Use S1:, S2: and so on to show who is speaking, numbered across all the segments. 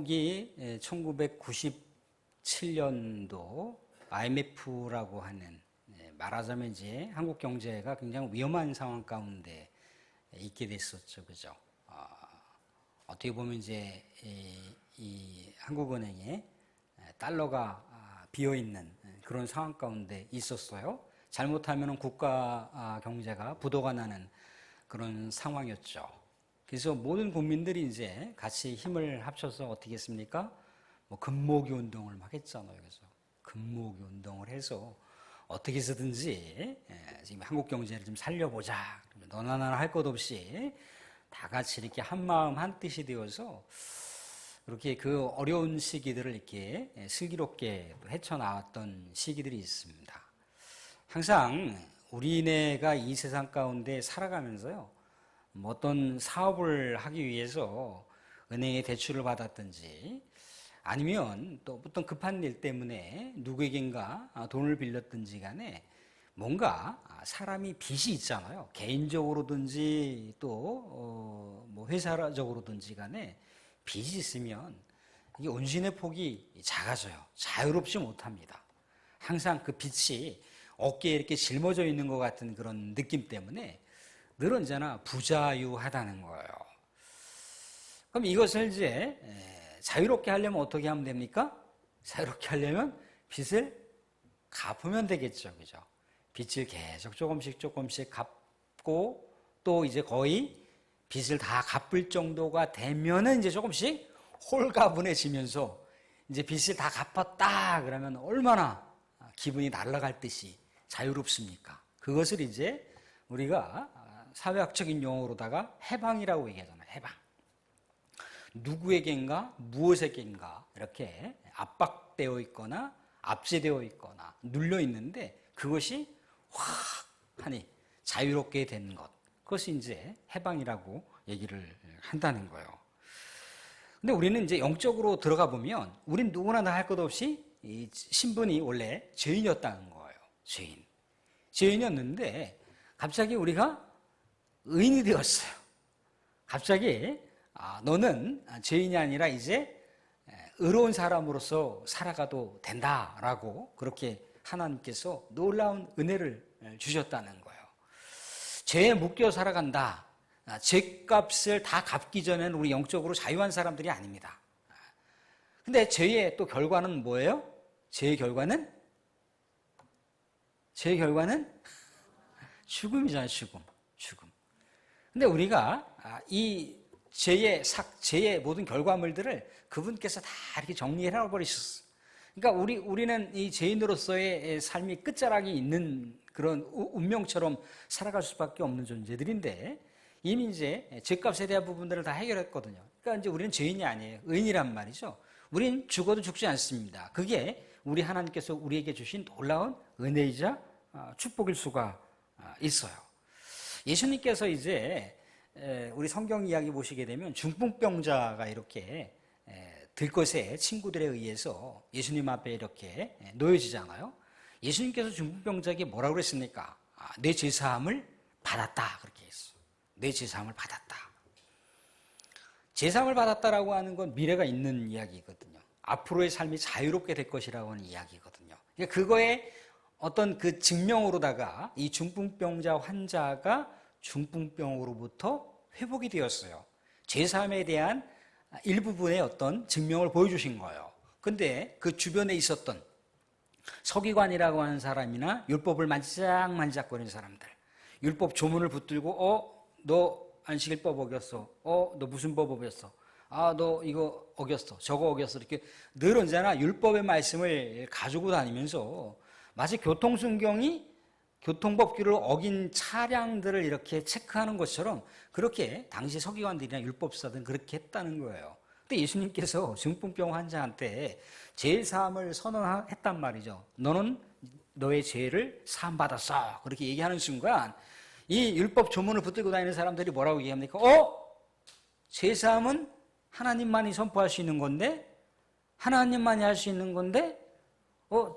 S1: 한국이 1997년도 IMF라고 하는, 말하자면 이제 한국 경제가 굉장히 위험한 상황 가운데 있게 됐었죠, 그죠? 어떻게 보면 이제 이 한국은행에 달러가 비어 있는 그런 상황 가운데 있었어요. 잘못하면 국가 경제가 부도가 나는 그런 상황이었죠. 그래서 모든 국민들이 이제 같이 힘을 합쳐서 어떻게 했습니까? 뭐 금모기 운동을 막 했잖아요. 그래서 금모기 운동을 해서 어떻게 해서든지 지금 한국 경제를 좀 살려보자. 너나 나나 할 것 없이 다 같이 이렇게 한 마음 한 뜻이 되어서 그렇게 그 어려운 시기들을 이렇게 슬기롭게 헤쳐나왔던 시기들이 있습니다. 항상 우리네가 이 세상 가운데 살아가면서요, 뭐 어떤 사업을 하기 위해서 은행에 대출을 받았든지 아니면 또 어떤 급한 일 때문에 누구에겐가 돈을 빌렸든지 간에 뭔가 사람이 빚이 있잖아요. 개인적으로든지 또 뭐 회사적으로든지 간에 빚이 있으면 이게 운신의 폭이 작아져요. 자유롭지 못합니다. 항상 그 빚이 어깨에 이렇게 짊어져 있는 것 같은 그런 느낌 때문에 늘 언제나 부자유하다는 거예요. 그럼 이것을 이제 자유롭게 하려면 어떻게 하면 됩니까? 자유롭게 하려면 빚을 갚으면 되겠죠. 그죠? 빚을 계속 조금씩 갚고 또 이제 거의 빚을 다 갚을 정도가 되면은 이제 조금씩 홀가분해지면서 이제 빚을 다 갚았다 그러면 얼마나 기분이 날아갈 듯이 자유롭습니까? 그것을 이제 우리가 사회학적인 용어로다가 해방이라고 얘기하잖아요. 해방. 누구에겐가 무엇에겐가 이렇게 압박되어 있거나 압제되어 있거나 눌려 있는데 그것이 확 하니 자유롭게 되는 것. 그것이 이제 해방이라고 얘기를 한다는 거예요. 근데 우리는 이제 영적으로 들어가 보면 우린 누구나 다 할 것 없이 이 신분이 원래 죄인이었다는 거예요. 죄인이었는데 갑자기 우리가 의인이 되었어요. 갑자기 너는 죄인이 아니라 이제 의로운 사람으로서 살아가도 된다라고 그렇게 하나님께서 놀라운 은혜를 주셨다는 거예요. 죄에 묶여 살아간다. 죄값을 다 갚기 전에는 우리 영적으로 자유한 사람들이 아닙니다. 근데 죄의 또 결과는 뭐예요? 죄의 결과는 죽음이잖아요. 죽음. 근데 우리가 이 죄의 모든 결과물들을 그분께서 다 이렇게 정리해 버리셨어요. 그러니까 우리는 이 죄인으로서의 삶이 끝자락이 있는 그런 운명처럼 살아갈 수밖에 없는 존재들인데 이미 이제 죄값에 대한 부분들을 다 해결했거든요. 그러니까 이제 우리는 죄인이 아니에요. 의인이란 말이죠. 우린 죽어도 죽지 않습니다. 그게 우리 하나님께서 우리에게 주신 놀라운 은혜이자 축복일 수가 있어요. 예수님께서 이제 우리 성경 이야기 보시게 되면 중풍병자가 이렇게 들것의 친구들에 의해서 예수님 앞에 이렇게 놓여지잖아요. 예수님께서 중풍병자에게 뭐라고 그랬습니까? 내 죄사함을 받았다 그렇게 했어요. 내 죄사함을 받았다. 죄사함을 받았다라고 하는 건 미래가 있는 이야기거든요. 앞으로의 삶이 자유롭게 될 것이라고 하는 이야기거든요. 그러니까 그거에 어떤 그 증명으로다가 이 중풍병자 환자가 중풍병으로부터 회복이 되었어요. 죄사함에 대한 일부분의 어떤 증명을 보여주신 거예요. 근데 그 주변에 있었던 서기관이라고 하는 사람이나 율법을 만지작만지작거리는 사람들, 율법 조문을 붙들고 너 안식일법 어겼어. 너 무슨 법 어겼어. 너 이거 어겼어. 저거 어겼어. 이렇게 늘 언제나 율법의 말씀을 가지고 다니면서 마치 교통순경이 교통법규를 어긴 차량들을 이렇게 체크하는 것처럼 그렇게 당시 서기관들이나 율법사들은 그렇게 했다는 거예요. 근데 예수님께서 중풍병 환자한테 죄사함을 선언했단 말이죠. 너는 너의 죄를 사함받았어. 그렇게 얘기하는 순간 이 율법 조문을 붙들고 다니는 사람들이 뭐라고 얘기합니까? 죄사함은 하나님만이 선포할 수 있는 건데 하나님만이 할 수 있는 건데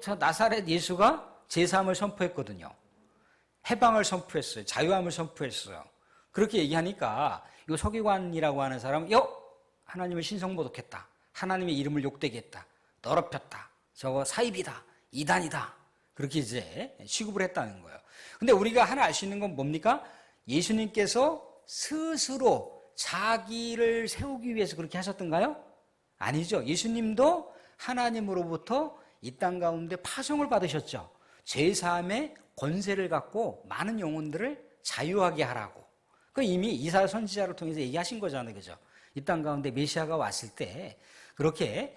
S1: 저 나사렛 예수가 죄사함을 선포했거든요. 해방을 선포했어요. 자유함을 선포했어요. 그렇게 얘기하니까 이 서기관이라고 하는 사람은 하나님을 신성모독했다. 하나님의 이름을 욕되게 했다, 더럽혔다, 저거 사입이다, 이단이다, 그렇게 이제 취급을 했다는 거예요. 근데 우리가 하나 알 수 있는 건 뭡니까? 예수님께서 스스로 자기를 세우기 위해서 그렇게 하셨던가요? 아니죠. 예수님도 하나님으로부터 이 땅 가운데 파송을 받으셨죠. 죄사함의 권세를 갖고 많은 영혼들을 자유하게 하라고. 그 이미 이사야 선지자를 통해서 얘기하신 거잖아요. 그죠? 이 땅 가운데 메시아가 왔을 때 그렇게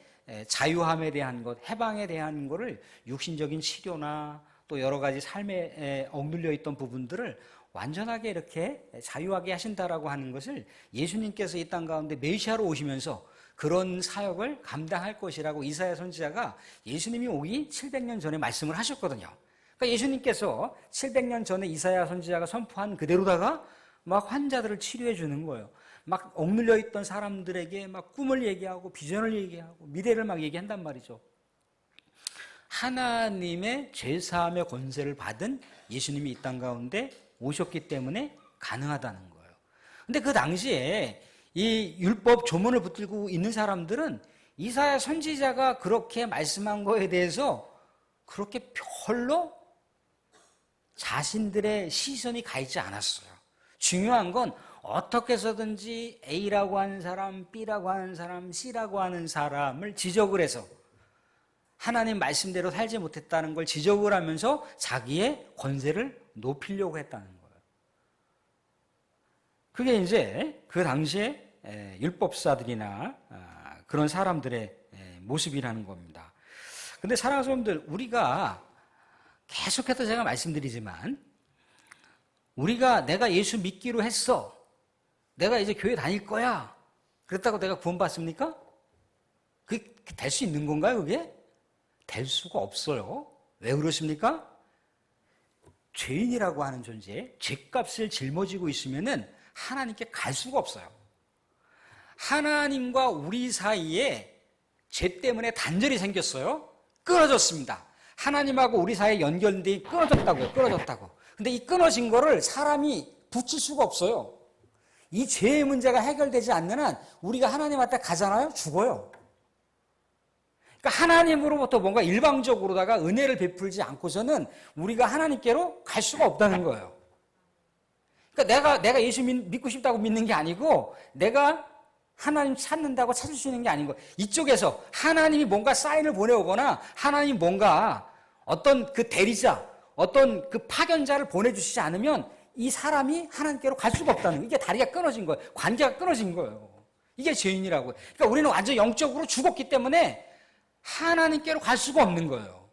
S1: 자유함에 대한 것, 해방에 대한 것을 육신적인 치료나 또 여러 가지 삶에 억눌려 있던 부분들을 완전하게 이렇게 자유하게 하신다라고 하는 것을 예수님께서 이 땅 가운데 메시아로 오시면서 그런 사역을 감당할 것이라고 이사야 선지자가 예수님이 오기 700년 전에 말씀을 하셨거든요. 그러니까 예수님께서 700년 전에 이사야 선지자가 선포한 그대로다가 막 환자들을 치료해 주는 거예요. 막 억눌려 있던 사람들에게 막 꿈을 얘기하고 비전을 얘기하고 미래를 막 얘기한단 말이죠. 하나님의 죄사함의 권세를 받은 예수님이 이 땅 가운데 오셨기 때문에 가능하다는 거예요. 근데 그 당시에 이 율법 조문을 붙들고 있는 사람들은 이사야 선지자가 그렇게 말씀한 거에 대해서 그렇게 별로 자신들의 시선이 가 있지 않았어요. 중요한 건 어떻게 해서든지 A라고 하는 사람, B라고 하는 사람, C라고 하는 사람을 지적을 해서 하나님 말씀대로 살지 못했다는 걸 지적을 하면서 자기의 권세를 높이려고 했다는 거예요. 그게 이제 그 당시에 율법사들이나 그런 사람들의 모습이라는 겁니다. 근데 사랑하는 여러분들, 우리가 계속해서 제가 말씀드리지만 우리가 내가 예수 믿기로 했어, 내가 이제 교회 다닐 거야, 그랬다고 내가 구원받습니까? 그게 될 수 있는 건가요? 그게? 될 수가 없어요. 왜 그러십니까? 죄인이라고 하는 존재, 죄값을 짊어지고 있으면은 하나님께 갈 수가 없어요. 하나님과 우리 사이에 죄 때문에 단절이 생겼어요. 끊어졌습니다. 하나님하고 우리 사이에 연결돼 끊어졌다고. 근데 이 끊어진 거를 사람이 붙일 수가 없어요. 이 죄의 문제가 해결되지 않는 한 우리가 하나님한테 가잖아요? 죽어요. 그러니까 하나님으로부터 뭔가 일방적으로다가 은혜를 베풀지 않고서는 우리가 하나님께로 갈 수가 없다는 거예요. 그러니까 내가 예수 믿고 싶다고 믿는 게 아니고 내가 하나님 찾는다고 찾을 수 있는 게 아닌 거예요. 이쪽에서 하나님이 뭔가 사인을 보내오거나 하나님이 뭔가 어떤 그 대리자, 어떤 그 파견자를 보내주시지 않으면 이 사람이 하나님께로 갈 수가 없다는 거예요. 이게 다리가 끊어진 거예요. 관계가 끊어진 거예요. 이게 죄인이라고요. 그러니까 우리는 완전 영적으로 죽었기 때문에 하나님께로 갈 수가 없는 거예요.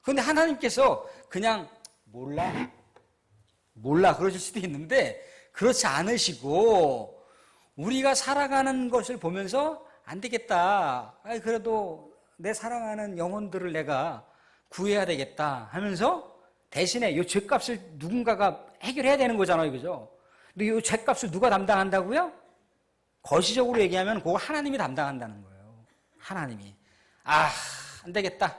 S1: 그런데 하나님께서 그냥 몰라 그러실 수도 있는데 그렇지 않으시고 우리가 살아가는 것을 보면서 안 되겠다, 그래도 내 사랑하는 영혼들을 내가 구해야 되겠다 하면서 대신에 이 죄값을 누군가가 해결해야 되는 거잖아요. 그죠? 근데 이 죄값을 누가 담당한다고요? 거시적으로 얘기하면 그거 하나님이 담당한다는 거예요. 하나님이. 안 되겠다.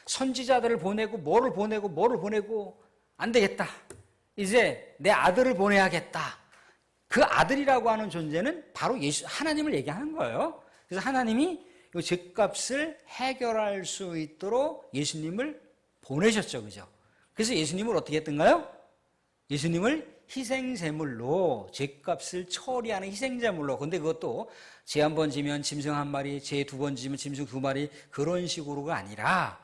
S1: 선지자들을 보내고 뭐를 보내고 안 되겠다. 이제 내 아들을 보내야겠다. 그 아들이라고 하는 존재는 바로 하나님을 얘기하는 거예요. 그래서 하나님이 이 죄값을 해결할 수 있도록 예수님을 보내셨죠. 그죠? 그래서 예수님을 어떻게 했던가요? 예수님을 희생제물로, 죄값을 처리하는 희생제물로. 근데 그것도 죄 한 번 지면 짐승 한 마리, 죄 두 번 지면 짐승 두 마리, 그런 식으로가 아니라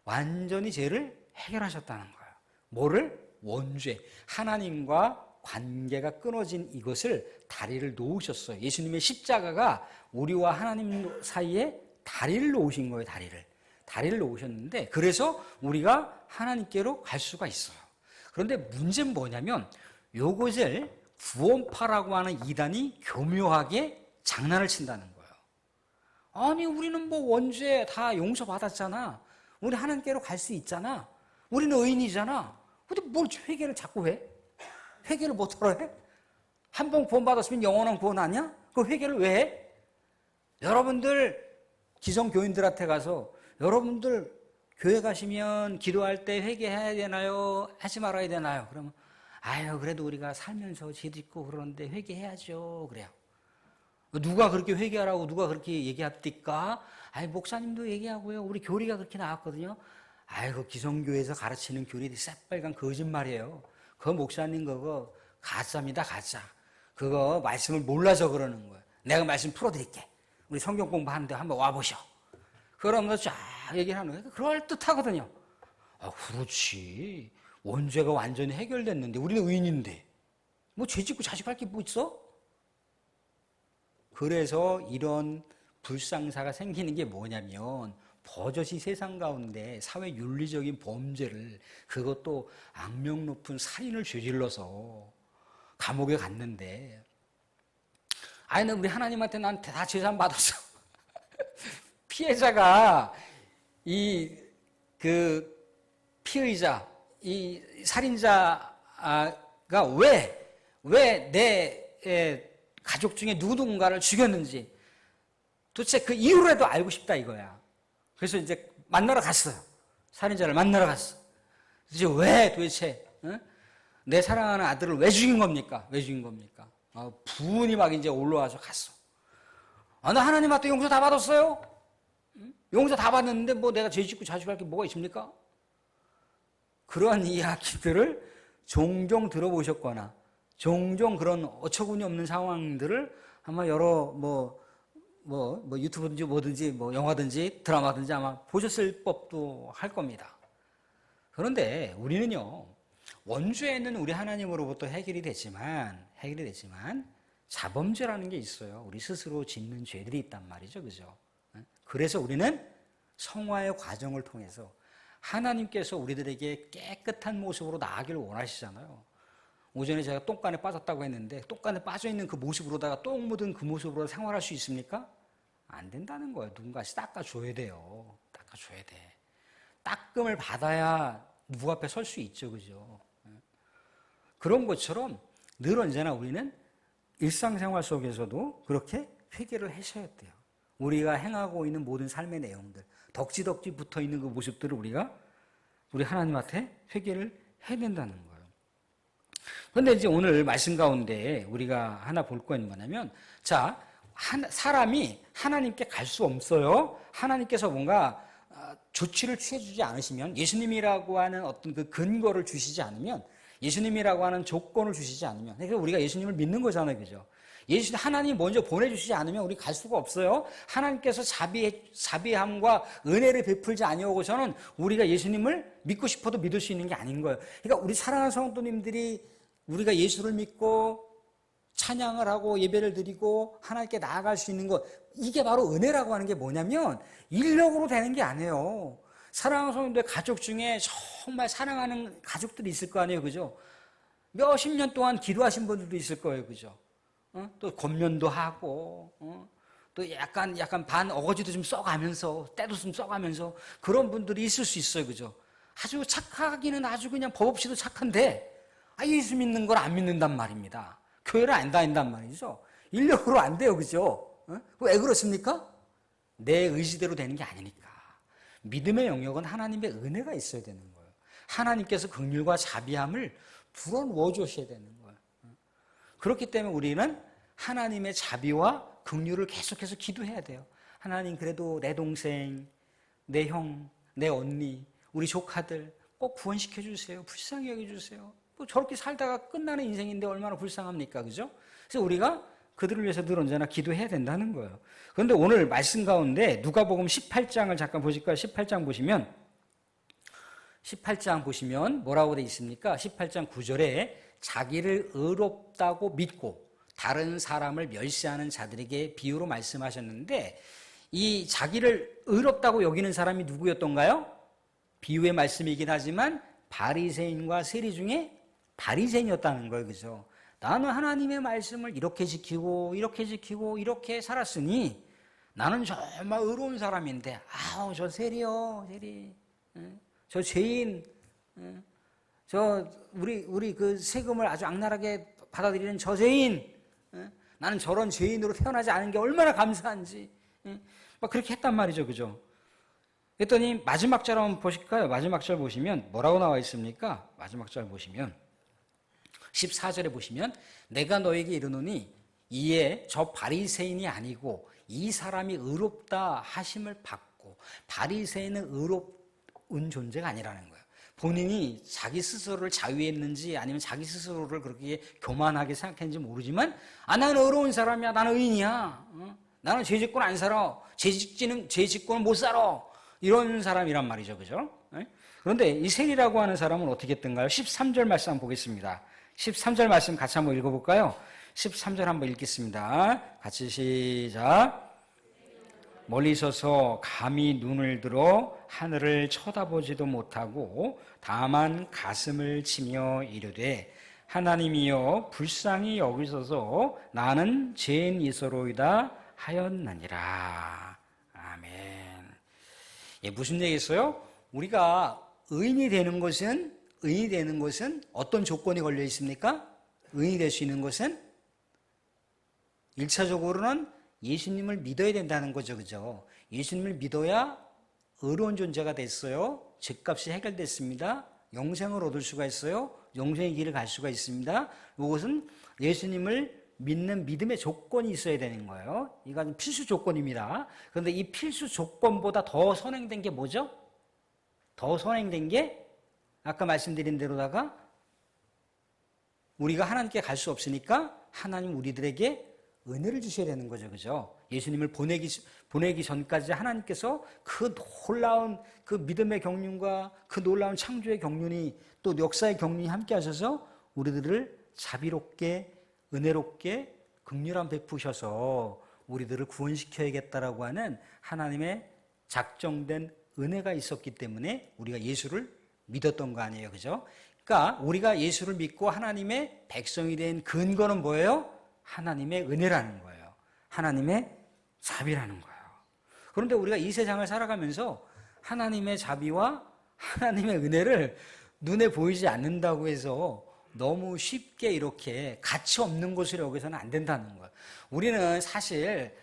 S1: 완전히 죄를 해결하셨다는 거예요. 뭐를? 원죄. 하나님과 관계가 끊어진 이것을 다리를 놓으셨어요. 예수님의 십자가가 우리와 하나님 사이에 다리를 놓으신 거예요. 다리를 놓으셨는데 그래서 우리가 하나님께로 갈 수가 있어요. 그런데 문제는 뭐냐면 요것을 구원파라고 하는 이단이 교묘하게 장난을 친다는 거예요. 아니 우리는 뭐 원죄 다 용서받았잖아. 우리 하나님께로 갈 수 있잖아. 우리는 의인이잖아. 근데 뭘 회개를 자꾸 해? 회개를 못하러 해? 한 번 구원받았으면 영원한 구원 아니야? 그 회개를 왜 해? 여러분들 기성교인들한테 가서 여러분들 교회 가시면 기도할 때 회개해야 되나요? 하지 말아야 되나요? 그러면 그래도 우리가 살면서 죄도 있고 그러는데 회개해야죠. 그래요. 누가 그렇게 회개하라고 누가 그렇게 얘기합니까? 아이, 목사님도 얘기하고요. 우리 교리가 그렇게 나왔거든요. 아이고, 기성교회에서 가르치는 교리 새빨간 거짓말이에요. 그 목사님 그거 가짜입니다, 가짜. 그거 말씀을 몰라서 그러는 거예요. 내가 말씀 풀어드릴게. 우리 성경 공부하는데 한번 와보셔. 그러면서 쫙 얘기를 하는 거예요. 그럴듯하거든요. 아, 그렇지. 원죄가 완전히 해결됐는데 우리는 의인인데 뭐 죄 짓고 자식할 게 뭐 있어? 그래서 이런 불상사가 생기는 게 뭐냐면 버젓이 세상 가운데 사회 윤리적인 범죄를, 그것도 악명 높은 살인을 저질러서 감옥에 갔는데, 아니, 우리 하나님한테 난 다 재산 받았어. 피해자가 피의자, 이 살인자가 왜 내 가족 중에 누군가를 죽였는지 도대체 그 이유라도 알고 싶다 이거야. 그래서 이제 만나러 갔어요. 살인자를 만나러 갔어. 이제 왜 도대체 내 사랑하는 아들을 왜 죽인 겁니까? 왜 죽인 겁니까? 부은이 막 이제 올라와서 갔어. 나 하나님한테 용서 다 받았어요. 용서 다 받았는데 뭐 내가 죄 짓고 자식할 게 뭐가 있습니까? 그런 이야기들을 종종 들어보셨거나 종종 그런 어처구니 없는 상황들을 아마 여러 유튜브든지 뭐든지 영화든지 드라마든지 아마 보셨을 법도 할 겁니다. 그런데 우리는요, 원죄는 우리 하나님으로부터 해결이 됐지만 자범죄라는 게 있어요. 우리 스스로 짓는 죄들이 있단 말이죠. 그죠? 그래서 우리는 성화의 과정을 통해서 하나님께서 우리들에게 깨끗한 모습으로 나아가기를 원하시잖아요. 오전에 제가 똥간에 빠졌다고 했는데 똥간에 빠져있는 그 모습으로다가 똥 묻은 그 모습으로 생활할 수 있습니까? 안 된다는 거예요. 누군가 닦아줘야 돼요. 닦아줘야 돼. 닦음을 받아야 누구 앞에 설 수 있죠. 그죠? 그런 것처럼 늘 언제나 우리는 일상생활 속에서도 그렇게 회개를 하셔야 돼요. 우리가 행하고 있는 모든 삶의 내용들, 덕지덕지 붙어있는 그 모습들을 우리 하나님한테 회개를 해야 된다는 거예요. 그런데 이제 오늘 말씀 가운데 우리가 하나 볼 건 뭐냐면, 자, 사람이 하나님께 갈 수 없어요. 하나님께서 뭔가 조치를 취해주지 않으시면, 예수님이라고 하는 어떤 그 근거를 주시지 않으면, 예수님이라고 하는 조건을 주시지 않으면, 그러니까 우리가 예수님을 믿는 거잖아요. 그죠? 하나님이 먼저 보내주시지 않으면 우리 갈 수가 없어요. 하나님께서 자비함과 은혜를 베풀지 아니하고서는 우리가 예수님을 믿고 싶어도 믿을 수 있는 게 아닌 거예요. 그러니까 우리 사랑하는 성도님들이 우리가 예수를 믿고 찬양을 하고 예배를 드리고 하나님께 나아갈 수 있는 것, 이게 바로 은혜라고 하는 게 뭐냐면 인력으로 되는 게 아니에요. 사랑하는 성도님들 가족 중에 정말 사랑하는 가족들이 있을 거 아니에요. 그죠? 몇십 년 동안 기도하신 분들도 있을 거예요. 그죠? 또 권면도 하고, 또 약간 반 어거지도 좀 써가면서, 때도 좀 써가면서, 그런 분들이 있을 수 있어요. 그죠? 아주 착하기는 아주 그냥 법 없이도 착한데, 예수 믿는 걸 안 믿는단 말입니다. 교회를 안 다닌단 말이죠. 인력으로 안 돼요. 그죠? 왜 그렇습니까? 내 의지대로 되는 게 아니니까. 믿음의 영역은 하나님의 은혜가 있어야 되는 거예요. 하나님께서 긍휼과 자비함을 불어넣어 주셔야 되는 거예요. 그렇기 때문에 우리는 하나님의 자비와 긍휼을 계속해서 기도해야 돼요. 하나님, 그래도 내 동생, 내 형, 내 언니, 우리 조카들 꼭 구원시켜 주세요. 불쌍히 여겨주세요. 뭐 저렇게 살다가 끝나는 인생인데 얼마나 불쌍합니까? 그죠? 그래서 우리가 그들을 위해서 늘 언제나 기도해야 된다는 거예요. 그런데 오늘 말씀 가운데 누가복음 18장을 잠깐 보실까요? 18장 보시면 뭐라고 되어 있습니까? 18장 9절에 자기를 의롭다고 믿고 다른 사람을 멸시하는 자들에게 비유로 말씀하셨는데, 이 자기를 의롭다고 여기는 사람이 누구였던가요? 비유의 말씀이긴 하지만 바리새인과 세리 중에 바리새인이었다는 거예요. 그죠? 나는 하나님의 말씀을 이렇게 지키고 이렇게 살았으니 나는 정말 의로운 사람인데, 저 세리요, 세리, 저 죄인, 우리 그 세금을 아주 악랄하게 받아들이는 저 죄인, 나는 저런 죄인으로 태어나지 않은 게 얼마나 감사한지, 막 그렇게 했단 말이죠. 그죠? 그랬더니 마지막 절 한번 보실까요? 마지막 절 보시면 뭐라고 나와 있습니까? 마지막 절 보시면 14절에 보시면 내가 너에게 이르노니 이에 저 바리새인이 아니고 이 사람이 의롭다 하심을 받고, 바리새인은 의로운 존재가 아니라는 거예요. 본인이 자기 스스로를 자유했는지 아니면 자기 스스로를 그렇게 교만하게 생각했는지 모르지만, 나는 의로운 사람이야, 나는 의인이야, 나는 죄짓고는 안 살아, 죄짓고는 못 살아, 이런 사람이란 말이죠. 그죠? 그런데 이 셀이라고 하는 사람은 어떻게 했던가요? 13절 말씀 한번 보겠습니다. 13절 말씀 같이 한번 읽어볼까요? 13절 한번 읽겠습니다. 같이 시작. 멀리 서서 감히 눈을 들어 하늘을 쳐다보지도 못하고 다만 가슴을 치며 이르되, 하나님이여 불쌍히 여기소서, 나는 죄인이소로이다 하였느니라. 아멘. 예, 무슨 얘기겠어요? 우리가 의인이 되는 것은 어떤 조건이 걸려 있습니까? 의인이 될 수 있는 것은 1차적으로는 예수님을 믿어야 된다는 거죠. 그죠? 예수님을 믿어야 의로운 존재가 됐어요. 죄값이 해결됐습니다. 영생을 얻을 수가 있어요. 영생의 길을 갈 수가 있습니다. 이것은 예수님을 믿는 믿음의 조건이 있어야 되는 거예요. 이건 필수 조건입니다. 그런데 이 필수 조건보다 더 선행된 게 뭐죠? 더 선행된 게 아까 말씀드린 대로다가 우리가 하나님께 갈 수 없으니까 하나님 우리들에게 은혜를 주셔야 되는 거죠. 그죠? 예수님을 보내기 전까지 하나님께서 그 놀라운 그 믿음의 경륜과 그 놀라운 창조의 경륜이, 또 역사의 경륜이 함께 하셔서 우리들을 자비롭게 은혜롭게 긍휼함 베푸셔서 우리들을 구원시켜야겠다라고 하는 하나님의 작정된 은혜가 있었기 때문에 우리가 예수를 믿었던 거 아니에요. 그죠? 그러니까 우리가 예수를 믿고 하나님의 백성이 된 근거는 뭐예요? 하나님의 은혜라는 거예요. 하나님의 자비라는 거예요. 그런데 우리가 이 세상을 살아가면서 하나님의 자비와 하나님의 은혜를 눈에 보이지 않는다고 해서 너무 쉽게 이렇게 가치 없는 것으로 여기서는 안 된다는 거예요. 우리는 사실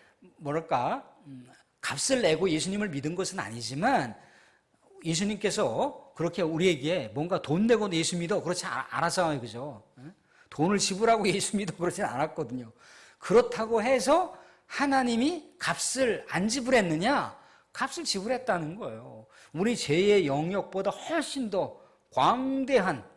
S1: 값을 내고 예수님을 믿은 것은 아니지만, 예수님께서 그렇게 우리에게 뭔가 돈 내고 예수 믿어 그렇지 않았어요. 그죠? 돈을 지불하고 예수 믿어 그렇진 않았거든요. 그렇다고 해서 하나님이 값을 안 지불했느냐? 값을 지불했다는 거예요. 우리 죄의 영역보다 훨씬 더 광대한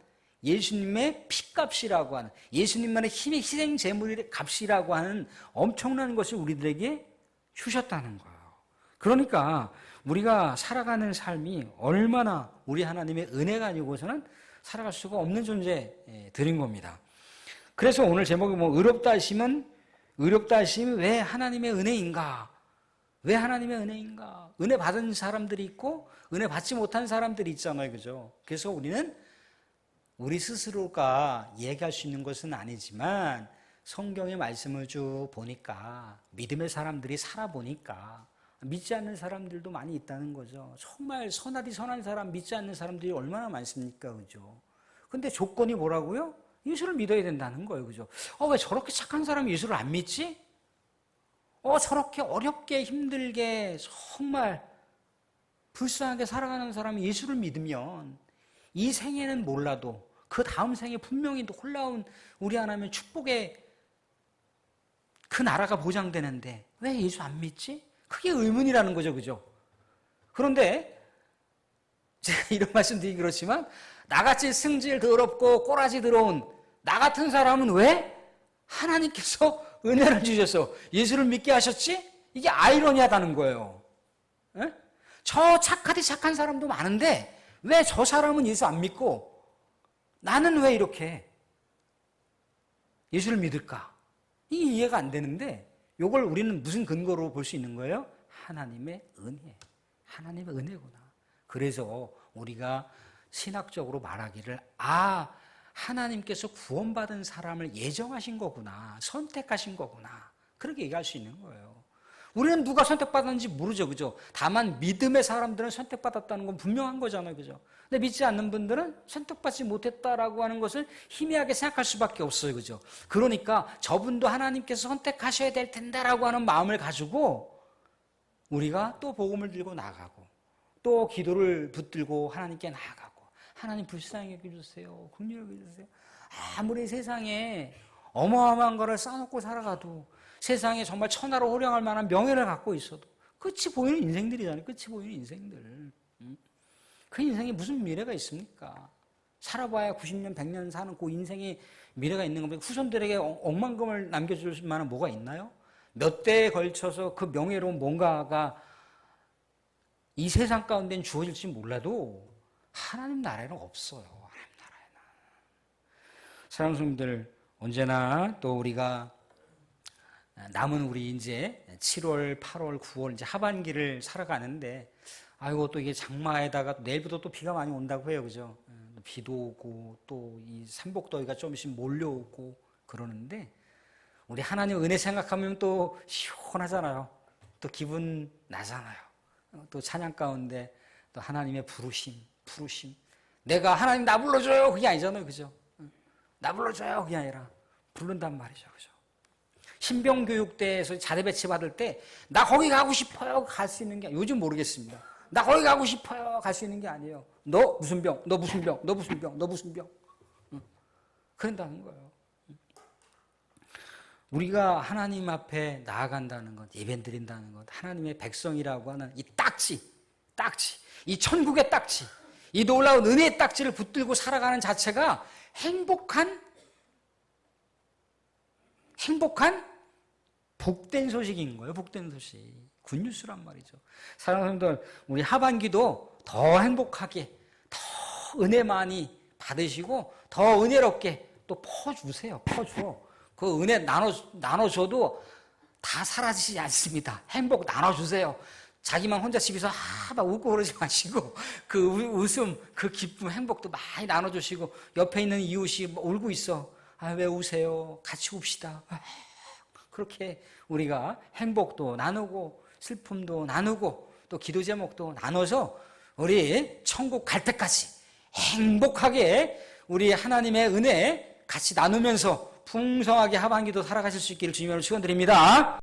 S1: 예수님의 피값이라고 하는, 예수님만의 힘의 희생 제물의 값이라고 하는 엄청난 것을 우리들에게 주셨다는 거예요. 그러니까 우리가 살아가는 삶이 얼마나 우리 하나님의 은혜가 아니고서는 살아갈 수가 없는 존재들인 겁니다. 그래서 오늘 제목이 의롭다 하심이 왜 하나님의 은혜인가? 왜 하나님의 은혜인가? 은혜 받은 사람들이 있고 은혜 받지 못한 사람들이 있잖아요. 그죠? 그래서 우리는 우리 스스로가 얘기할 수 있는 것은 아니지만 성경의 말씀을 쭉 보니까, 믿음의 사람들이 살아보니까 믿지 않는 사람들도 많이 있다는 거죠. 정말 선하디 선한 사람, 믿지 않는 사람들이 얼마나 많습니까? 그죠? 근데 조건이 뭐라고요? 예수를 믿어야 된다는 거예요. 그죠? 왜 저렇게 착한 사람이 예수를 안 믿지? 저렇게 어렵게 힘들게 정말 불쌍하게 살아가는 사람이 예수를 믿으면 이 생에는 몰라도 그 다음 생에 분명히 놀라운 우리 하나님의 축복의 그 나라가 보장되는데 왜 예수 안 믿지? 그게 의문이라는 거죠. 그죠? 그런데 제가 이런 말씀 드리기 그렇지만, 나같이 승질 더럽고 꼬라지 들어온 나 같은 사람은 왜 하나님께서 은혜를 주셔서 예수를 믿게 하셨지? 이게 아이러니하다는 거예요. 에? 저 착하디 착한 사람도 많은데 왜 저 사람은 예수 안 믿고 나는 왜 이렇게 예수를 믿을까? 이게 이해가 안 되는데, 이걸 우리는 무슨 근거로 볼 수 있는 거예요? 하나님의 은혜. 하나님의 은혜구나. 그래서 우리가 신학적으로 말하기를, 하나님께서 구원받은 사람을 예정하신 거구나, 선택하신 거구나, 그렇게 얘기할 수 있는 거예요. 우리는 누가 선택받았는지 모르죠. 그죠? 다만 믿음의 사람들은 선택받았다는 건 분명한 거잖아요. 그죠? 근데 믿지 않는 분들은 선택받지 못했다라고 하는 것을 희미하게 생각할 수밖에 없어요. 그죠? 그러니까 저분도 하나님께서 선택하셔야 될 텐데라고 하는 마음을 가지고 우리가 또 복음을 들고 나가고 또 기도를 붙들고 하나님께 나아가고, 하나님 불쌍히 여겨주세요, 긍휼히 여겨주세요. 아무리 세상에 어마어마한 거를 쌓아놓고 살아가도 세상에 정말 천하로 호령할 만한 명예를 갖고 있어도 끝이 보이는 인생들이잖아요. 끝이 보이는 인생들. 그 인생에 무슨 미래가 있습니까? 살아봐야 90년, 100년 사는 그 인생에 미래가 있는 겁니까? 후손들에게 억만금을 남겨줄 만한 뭐가 있나요? 몇 대에 걸쳐서 그 명예로운 뭔가가 이 세상 가운데는 주어질지 몰라도 하나님 나라에는 없어요. 하나님 나라에는. 사랑하는 성도들, 언제나 또 우리가 남은 우리 이제 7월, 8월, 9월 이제 하반기를 살아가는데, 아이고 또 이게 장마에다가 내일부터 또 비가 많이 온다고 해요, 그죠? 비도 오고 또 이 삼복더위가 조금씩 몰려오고 그러는데, 우리 하나님 은혜 생각하면 또 시원하잖아요. 또 기분 나잖아요. 또 찬양 가운데 또 하나님의 부르심. 내가 하나님 나 불러줘요 그게 아니잖아요, 그죠? 나 불러줘요 그게 아니라 부른단 말이죠, 그죠? 신병교육대에서 자대 배치 받을 때 나 거기 가고 싶어요 갈 수 있는 게 요즘 모르겠습니다. 나 거기 가고 싶어요 갈 수 있는 게 아니에요. 너 무슨 병, 너 무슨 병, 너 무슨 병, 너 무슨 병. 그런다는 거예요. 우리가 하나님 앞에 나아간다는 것, 예배 드린다는 것, 하나님의 백성이라고 하는 이 딱지, 이 천국의 딱지, 이 놀라운 은혜의 딱지를 붙들고 살아가는 자체가 행복한 복된 소식인 거예요. 복된 소식. 굿뉴스란 말이죠. 사랑하는 분들, 우리 하반기도 더 행복하게, 더 은혜 많이 받으시고 더 은혜롭게 또 퍼주세요. 퍼줘. 그 은혜 나눠줘도 다 사라지지 않습니다. 행복 나눠주세요. 자기만 혼자 집에서 막 웃고 그러지 마시고 그 웃음, 그 기쁨, 행복도 많이 나눠주시고 옆에 있는 이웃이 울고 있어. 아, 왜 우세요? 같이 웁시다. 그렇게 우리가 행복도 나누고 슬픔도 나누고 또 기도 제목도 나눠서 우리 천국 갈 때까지 행복하게 우리 하나님의 은혜 같이 나누면서 풍성하게 하반기도 살아가실 수 있기를 주님으로 축원드립니다.